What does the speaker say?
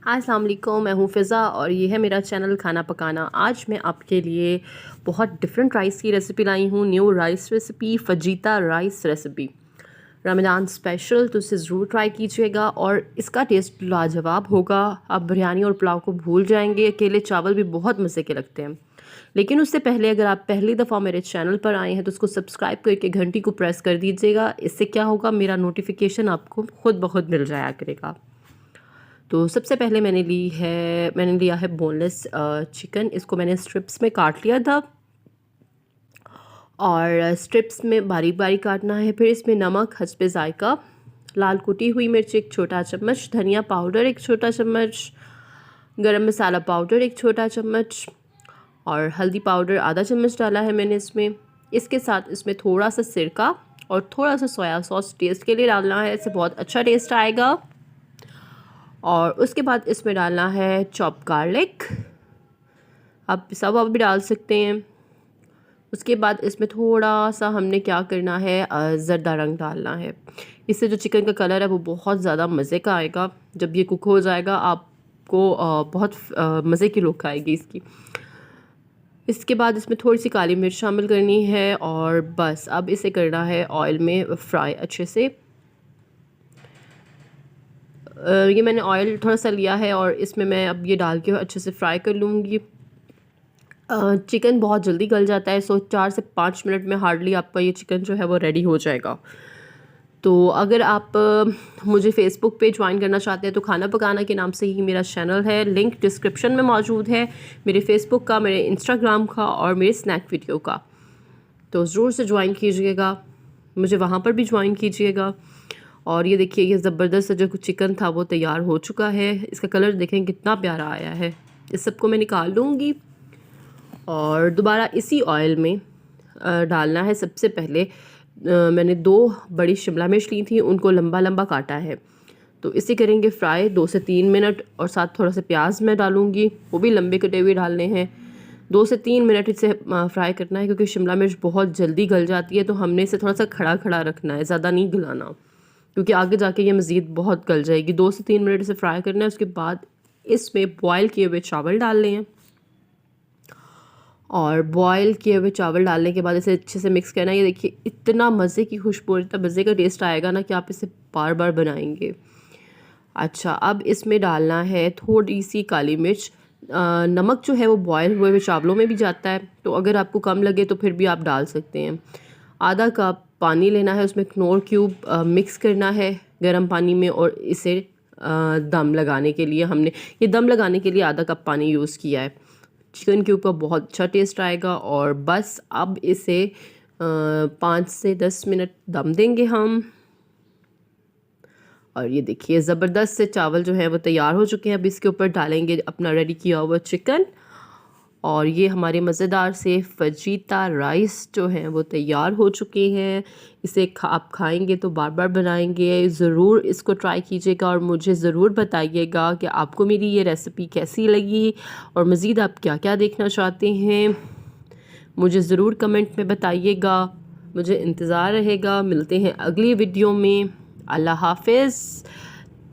अस्सलाम वालेकुम, मैं हूँ फ़िज़ा और ये है मेरा चैनल खाना पकाना। आज मैं आपके लिए बहुत डिफरेंट राइस की रेसिपी लाई हूँ। New rice recipe, fajita rice recipe, Ramzan special. तो इसे ज़रूर ट्राई कीजिएगा और इसका टेस्ट लाजवाब होगा। आप बिरयानी और पुलाव को भूल जाएंगे। अकेले चावल भी बहुत मज़े के लगते हैं। लेकिन उससे पहले अगर आप पहली दफ़ा मेरे चैनल पर आए हैं तो उसको सब्सक्राइब करके घंटी को प्रेस कर दीजिएगा। इससे क्या होगा, मेरा नोटिफिकेशन आपको खुद ब खुद मिल जाया करेगा। तो सबसे पहले मैंने लिया है बोनलेस चिकन। इसको मैंने स्ट्रिप्स में काट लिया था और स्ट्रिप्स में बारीक बारीक काटना है। फिर इसमें नमक हस्बे जायका, लाल कुटी हुई मिर्च 1 छोटा चम्मच, धनिया पाउडर 1 छोटा चम्मच, गरम मसाला पाउडर 1 छोटा चम्मच और हल्दी पाउडर आधा चम्मच डाला है मैंने इसमें। इसके साथ इसमें थोड़ा सा सिरका और थोड़ा सा सोया सॉस टेस्ट के लिए डालना है, इससे बहुत अच्छा टेस्ट आएगा। और उसके बाद इसमें डालना है चॉप गार्लिक, आप सब आप भी डाल सकते हैं। उसके बाद इसमें थोड़ा सा हमने क्या करना है, ज़रदा रंग डालना है। इससे जो चिकन का कलर है वो बहुत ज़्यादा मज़े का आएगा। जब ये कुक हो जाएगा आपको बहुत मज़े की लुक आएगी इसकी। इसके बाद इसमें थोड़ी सी काली मिर्च शामिल करनी है और बस अब इसे करना है ऑयल में फ्राई अच्छे से। ये मैंने ऑयल थोड़ा सा लिया है और इसमें मैं अब ये डाल के अच्छे से फ्राई कर लूँगी। चिकन बहुत जल्दी गल जाता है, सो 4 से 5 मिनट में हार्डली आपका ये चिकन जो है वो रेडी हो जाएगा। तो अगर आप मुझे फ़ेसबुक पे ज्वाइन करना चाहते हैं तो खाना पकाना के नाम से ही मेरा चैनल है, लिंक डिस्क्रिप्शन में मौजूद है, मेरे फ़ेसबुक का, मेरे इंस्टाग्राम का और मेरे स्नैक वीडियो का। तो ज़रूर से ज्वाइन कीजिएगा, मुझे वहाँ पर भी ज्वाइन कीजिएगा। और ये देखिए, ये ज़बरदस्त जो चिकन था वो तैयार हो चुका है। इसका कलर देखें कितना प्यारा आया है। इस सबको मैं निकाल लूँगी और दोबारा इसी ऑयल में डालना है। सबसे पहले मैंने 2 बड़ी शिमला मिर्च ली थी, उनको लंबा लंबा काटा है। तो इसे करेंगे फ्राई 2 से 3 मिनट और साथ थोड़ा सा प्याज मैं डालूँगी, वो भी लंबे कटे हुए डालने हैं। 2 से 3 मिनट इसे फ्राई करना है क्योंकि शिमला मिर्च बहुत जल्दी गल जाती है, तो हमने इसे थोड़ा सा खड़ा खड़ा रखना है, ज़्यादा नहीं गलाना क्योंकि आगे जाके ये मज़ीद बहुत गल जाएगी। 2 से 3 मिनट इसे फ्राई करना है। उसके बाद इसमें बॉयल किए हुए चावल डालने हैं और बॉयल किए हुए चावल डालने के बाद इसे अच्छे से मिक्स करना है। ये देखिए इतना मज़े की खुशबू, इतना मज़े का टेस्ट आएगा ना कि आप इसे बार बार बनाएंगे। अच्छा, अब इसमें डालना है थोड़ी सी काली मिर्च। नमक जो है वो बॉयल हुए हुए चावलों में भी जाता है, तो अगर आपको कम लगे तो फिर भी आप डाल सकते हैं। आधा कप पानी लेना है, उसमें कनौर क्यूब मिक्स करना है गर्म पानी में और इसे दम लगाने के लिए आधा कप पानी यूज़ किया है। चिकन के ऊपर बहुत अच्छा टेस्ट आएगा। और बस अब इसे 5 से 10 मिनट दम देंगे हम। और ये देखिए ज़बरदस्त से चावल जो है वो तैयार हो चुके हैं। अब इसके ऊपर डालेंगे अपना रेडी किया हुआ चिकन और ये हमारे मज़ेदार से फजीता राइस जो हैं वो तैयार हो चुके हैं। इसे आप खाएंगे तो बार बार बनाएंगे। ज़रूर इसको ट्राई कीजिएगा और मुझे ज़रूर बताइएगा कि आपको मेरी ये रेसिपी कैसी लगी और मज़ीद आप क्या क्या देखना चाहते हैं। मुझे ज़रूर कमेंट में बताइएगा, मुझे इंतज़ार रहेगा। मिलते हैं अगली वीडियो में। अल्लाह हाफ़िज़।